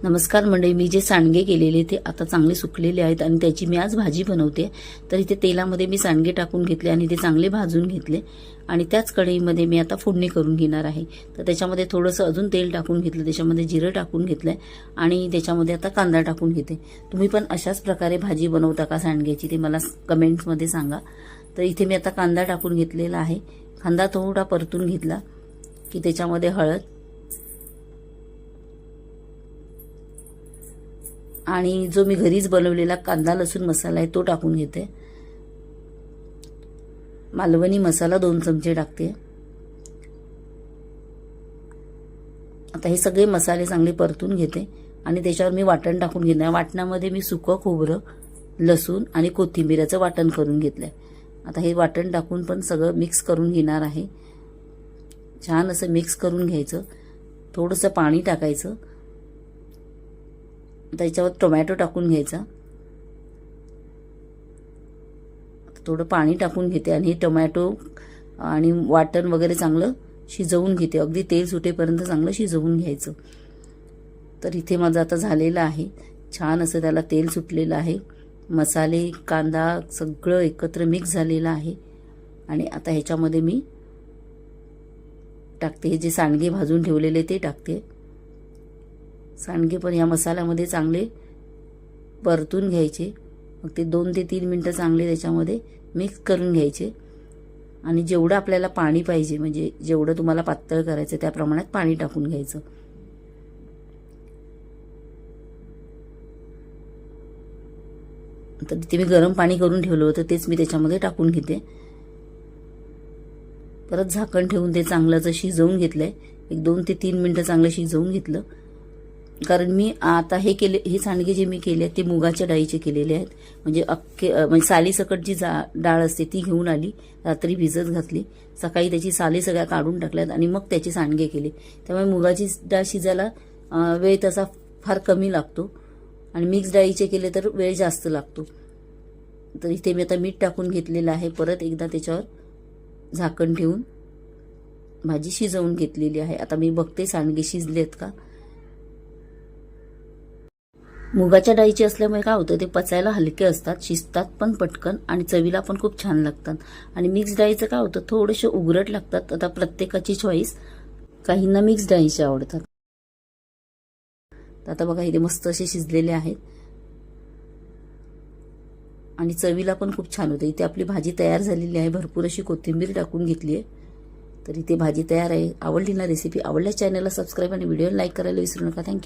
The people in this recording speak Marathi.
नमस्कार मंडळी, मी जे सांडगे केलेले ते आता चांगले सुकलेले आहेत आणि त्याची मी आज भाजी बनवते। तर इथे तेलामध्ये मी सांडगे टाकून घेतले आणि ते चांगले भाजून घेतले आणि त्याच कढईमध्ये मी आता फोडणी करून घेणार आहे। तर त्याच्यामध्ये थोडंसं अजून तेल टाकून घेतलं, त्याच्यामध्ये जिरं टाकून घेतलंय आणि त्याच्यामध्ये आता कांदा टाकून घेते। तुम्ही पण अशाच प्रकारे भाजी बनवता का सांडग्याची ते मला कमेंट्समध्ये सांगा। तर इथे मी आता कांदा टाकून घेतलेला आहे। कांदा थोडा परतून घेतला की त्याच्यामध्ये हळद आणि जो मी घरीच बनवलेला कांदा लसूण मसाला आहे तो टाकून घेते। मालवणी मसाला 2 चमचे टाकते। आता हे सगळे मसाले चांगले परतून घेते आणि त्याच्यावर मी वाटण टाकून घेणार। वाटणामध्ये मी सुकं खोबरं, लसूण आणि कोथिंबीरचं वाटण करून घेतलंय। आता हे वाटण टाकून पण सगळं मिक्स करून घेणार आहे। छान असं मिक्स करून घ्यायचं। थोडंसं पाणी टाकायचं, त्याच्यावर टोमॅटो टाकून घ्यायचा। थोडं पाणी टाकून घेते आणि टोमॅटो आणि वाटण वगैरे चांगलं शिजवून घेते। अगदी तेल सुटेपर्यंत चांगलं शिजवून घ्यायचं। तर इथे माझं आता झालेलं आहे। छान असं त्याला तेल सुटलेलं आहे। मसाले, कांदा सगळं एकत्र मिक्स झालेलं आहे आणि आता ह्याच्यामध्ये मी टाकते हे जे सांडगे भाजून ठेवलेले ते टाकते। सांडगे पण या मसाल्यामध्ये चांगले परतून घ्यायचे। मग ते 2 ते 3 मिनिटं चांगले त्याच्यामध्ये मिक्स करून घ्यायचे आणि जेवढं आपल्याला पाणी पाहिजे, म्हणजे जेवढं तुम्हाला पातळ करायचं त्या प्रमाणात पाणी टाकून घ्यायचं। तर तिथे मी गरम पाणी करून ठेवलं होतं तेच मी त्याच्यामध्ये टाकून घेते। परत झाकण ठेवून ते चांगलं शिजवून घेतलंय। एक 2 ते 3 मिनिटं चांगलं शिजवून घेतलं। कारण मी आता हे सांडगे जे मी केले ते मुगाच्या डाळीचे केलेले आहेत। म्हणजे सालीसकट जी डाळ असते ती घेऊन आली, रात्री भिजत घातली, सकाळी त्याची साली सगळ्या काढून टाकल्यात आणि मग त्याचे सांडगे केले। त्यामुळे मुगाची डाळ शिजायला वेळ त्याचा फार कमी लागतो आणि मिक्स डाळीचे केले तर वेळ जास्त लागतो। तर इथे मी आता मीठ टाकून घेतलेलं आहे। परत एकदा त्याच्यावर झाकण ठेवून भाजी शिजवून घेतलेली आहे। आता मी बघते सांडगे शिजलेत का। मुगाच्या डाळीचे असल्यामुळे काय होतं, ते पचायला हलके असतात, शिजतात पण पटकन आणि चवीला पण खूप छान लागतात। आणि मिक्स डाळीचं काय होतं, थोडेसे उघरट लागतात। आता प्रत्येकाची चॉईस, काहींना मिक्स डाळीचे आवडतात। तर आता बघा इथे मस्त असे शिजलेले आहेत आणि चवीला पण खूप छान होते। इथे आपली भाजी तयार झालेली आहे। भरपूर अशी कोथिंबीर टाकून घेतली आहे। तर इथे भाजी तयार आहे। आवडली ना रेसिपी? आवडल्यास चॅनलला सबस्क्राईब आणि व्हिडिओ लाईक करायला विसरू नका। थँक्यू।